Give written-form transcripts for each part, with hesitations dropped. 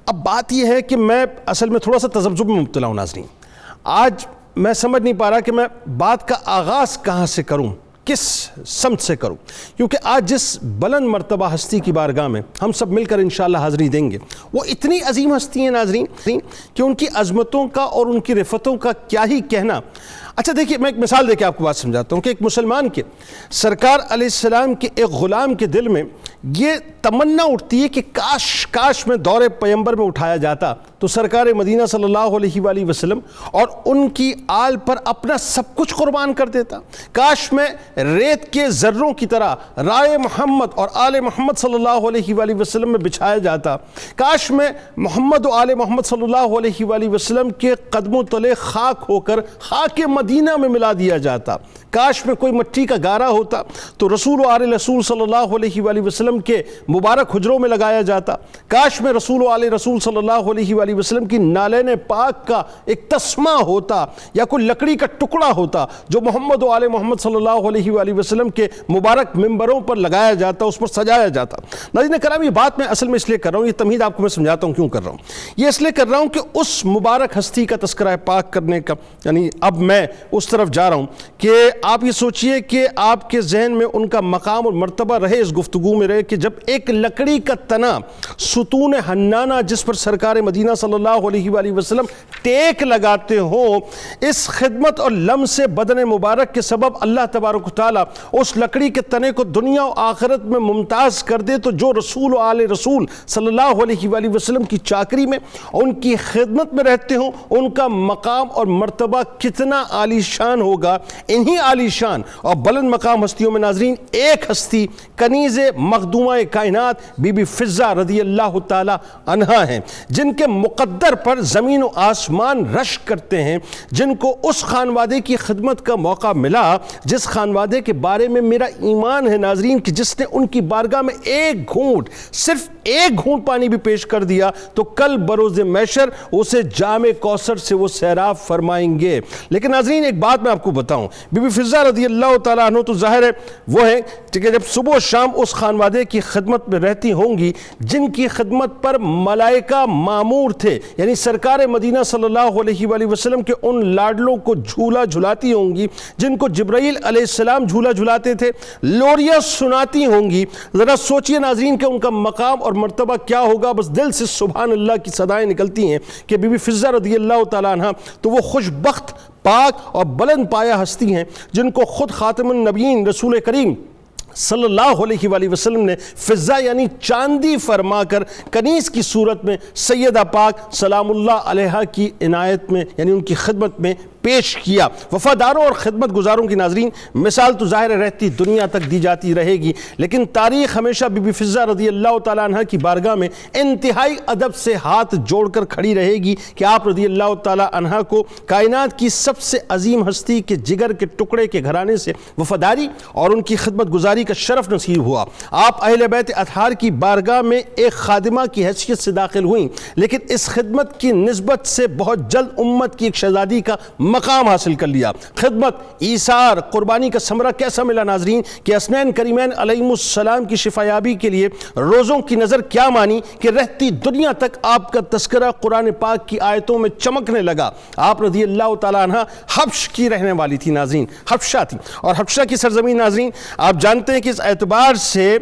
اب بات یہ ہے کہ میں اصل میں تھوڑا سا تذبذب میں مبتلا ہوں ناظرین. آج میں سمجھ نہیں پا رہا کہ میں بات کا آغاز کہاں سے کروں, کس سمت سے کروں, کیونکہ آج جس بلند مرتبہ ہستی کی بارگاہ میں ہم سب مل کر انشاءاللہ حاضری دیں گے, وہ اتنی عظیم ہستی ہیں ناظرین کہ ان کی عظمتوں کا اور ان کی رفتوں کا کیا ہی کہنا. اچھا دیکھیے, میں ایک مثال دے کے آپ کو بات سمجھاتا ہوں کہ ایک مسلمان کے سرکار علیہ السلام کے ایک غلام کے دل میں یہ تمنا اٹھتی ہے کہ کاش میں دور پیغمبر میں اٹھایا جاتا تو سرکار مدینہ صلی اللہ علیہ وآلہ وسلم اور ان کی آل پر اپنا سب کچھ قربان کر دیتا. کاش میں ریت کے ذروں کی طرح رائے محمد اور آل محمد صلی اللہ علیہ وآلہ وسلم میں بچھایا جاتا. کاش میں محمد و آل محمد صلی اللہ علیہ وآلہ وسلم کے قدموں تلے خاک ہو کر خاک مدینہ میں ملا دیا جاتا. کاش میں کوئی مٹی کا گارا ہوتا تو رسول و آل رسول صلی اللہ علیہ وآلہ وسلم کے مبارک حجروں میں لگایا جاتا. کاش میں رسول و آل رسول صلی اللہ علیہ وآلہ وسلم کی نالین پاک کا ایک تسمہ ہوتا یا کوئی لکڑی کا ٹکڑا ہوتا جو محمد و آل محمد صلی اللہ علیہ وآلہ وسلم کے مبارک ممبروں پر لگایا جاتا, اس پر سجایا جاتا. ناظرین کرام, یہ بات میں اصل میں اس لیے کر رہا ہوں, یہ تمہید آپ کو میں سمجھاتا ہوں کیوں کر رہا ہوں. یہ اس لیے کر رہا ہوں کہ اس مبارک ہستی کا تذکرہ پاک کرنے کا, یعنی اب میں اس طرف جا رہا ہوں کہ آپ یہ سوچئے کہ آپ کے ذہن میں ان کا مقام اور مرتبہ رہے, اس گفتگو میں رہے کہ جب ایک لکڑی کا تنا ستون حنانہ جس پر سرکار مدینہ صلی اللہ علیہ وآلہ وسلم ٹیک لگاتے ہوں, اس خدمت اور لمس بدن مبارک کے سبب اللہ تبارک و تعالیٰ اس لکڑی کے تنے کو دنیا و آخرت میں ممتاز کر دے, تو جو رسول و آل رسول صلی اللہ علیہ وآلہ وسلم کی چاکری میں ان کی خدمت میں رہتے ہوں, ان کا مقام اور مرتبہ کتنا عالی شان ہوگا. انہی عالی شان اور بلند مقام ہستیوں میں ناظرین ایک ہستی کنیز مخدومہ کائنات بی بی فضہ رضی اللہ تعالی عنہا ہیں, جن کے مقدر پر زمین و آسمان رشک کرتے ہیں, جن کو اس خانوادے کی خدمت کا موقع ملا جس خانوادے کے بارے میں میرا ایمان ہے ناظرین کہ جس نے ان کی بارگاہ میں ایک گھونٹ, صرف ایک گھونٹ پانی بھی پیش کر دیا تو کل بروز محشر اسے جام کوثر سے وہ سیراب فرمائیں گے. لیکن ناظرین ایک بات میں آپ کو بتاؤں, بی بی فضہ رضی اللہ تعالیٰ عنہ تو ظاہر ہے وہ ہیں کہ جب صبح و شام اس خانوادے کی خدمت میں رہتی ہوں گی جن کی خدمت پر ملائکہ مامور تھے, یعنی سرکار مدینہ صلی اللہ علیہ وآلہ وسلم کے ان لاڈلوں کو جھولا جھلاتی ہوں گی جن کو جبرائیل علیہ السلام جھولا جھلاتے تھے, لوریاں سناتی ہوں گی. ذرا سوچئے ناظرین کہ ان کا مقام اور مرتبہ کیا ہوگا. بس دل سے سبحان اللہ کی صدائیں نکلتی ہیں کہ بی بی فضہ رضی اللہ تعالیٰ عنہ تو وہ خوش بخت پاک اور بلند پایہ ہستی ہیں جن کو خود خاتم النبیین رسول کریم صلی اللہ علیہ وآلہ وسلم نے فضہ یعنی چاندی فرما کر کنیز کی صورت میں سیدہ پاک سلام اللہ علیہا کی عنایت میں یعنی ان کی خدمت میں پیش کیا. وفاداروں اور خدمت گزاروں کی ناظرین مثال تو ظاہر رہتی دنیا تک دی جاتی رہے گی, لیکن تاریخ ہمیشہ بی بی فضہ رضی اللہ تعالیٰ عنہ کی بارگاہ میں انتہائی ادب سے ہاتھ جوڑ کر کھڑی رہے گی کہ آپ رضی اللہ تعالیٰ عنہ کو کائنات کی سب سے عظیم ہستی کے جگر کے ٹکڑے کے گھرانے سے وفاداری اور ان کی خدمت گزاری کا شرف نصیب ہوا. آپ اہل بیت اطہار کی بارگاہ میں ایک خادمہ کی حیثیت سے داخل ہوئیں, لیکن اس خدمت کی نسبت سے بہت جلد امت کی ایک شہزادی کا مقام حاصل کر لیا. خدمت, ایثار, قربانی کا ثمرہ کیسا ملا ناظرین کہ حسنین کریمین علیہ السلام کی شفایابی کے لیے روزوں کی نظر کیا مانی کہ رہتی دنیا تک آپ کا تذکرہ قرآن پاک کی آیتوں میں چمکنے لگا. آپ رضی اللہ تعالیٰ عنہ حبش کی رہنے والی تھی ناظرین, حبشہ تھی, اور حبشہ کی سرزمین ناظرین آپ جانتے ہیں کہ اس اعتبار سے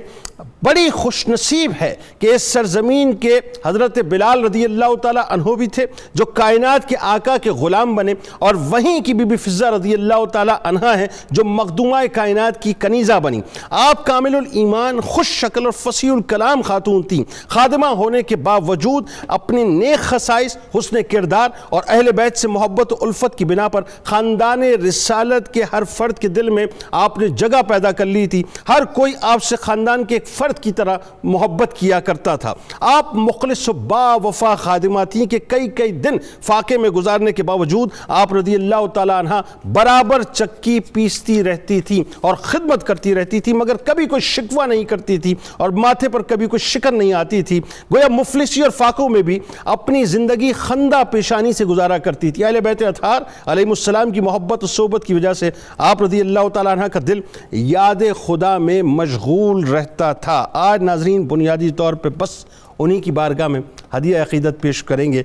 بڑی خوش نصیب ہے کہ اس سرزمین کے حضرت بلال رضی اللہ تعالیٰ عنہ بھی تھے جو کائنات کے آقا کے غلام بنے, اور وہیں کی بی بی فضہ رضی اللہ تعالیٰ عنہ ہیں جو مخدومہ کائنات کی کنیزہ بنی. آپ کامل الایمان, خوش شکل اور فصیح الکلام خاتون تھیں. خادمہ ہونے کے باوجود اپنی نیک خصائص, حسن کردار اور اہل بیت سے محبت و الفت کی بنا پر خاندان رسالت کے ہر فرد کے دل میں آپ نے جگہ پیدا کر لی تھی. ہر کوئی آپ سے خاندان کے ایک فرد کی طرح محبت کیا کرتا تھا. آپ مخلص و با وفا خادمہ تھیں کہ کئی دن فاقے میں گزارنے کے باوجود آپ رضی اللہ تعالیٰ عنہ برابر چکی پیستی رہتی تھی اور خدمت کرتی رہتی تھی, مگر کبھی کوئی شکوہ نہیں کرتی تھی اور ماتھے پر کبھی کوئی شکر نہیں آتی تھی. گویا مفلسی اور فاقوں میں بھی اپنی زندگی خندہ پیشانی سے گزارا کرتی تھی. اہل بیت اطہار علیہ السلام کی محبت و صحبت کی وجہ سے آپ رضی اللہ تعالیٰ عنہ کا دل یاد خدا میں مشغول رہتا تھا. آج ناظرین بنیادی طور پہ بس انہی کی بارگاہ میں ہدیہ عقیدت پیش کریں گے.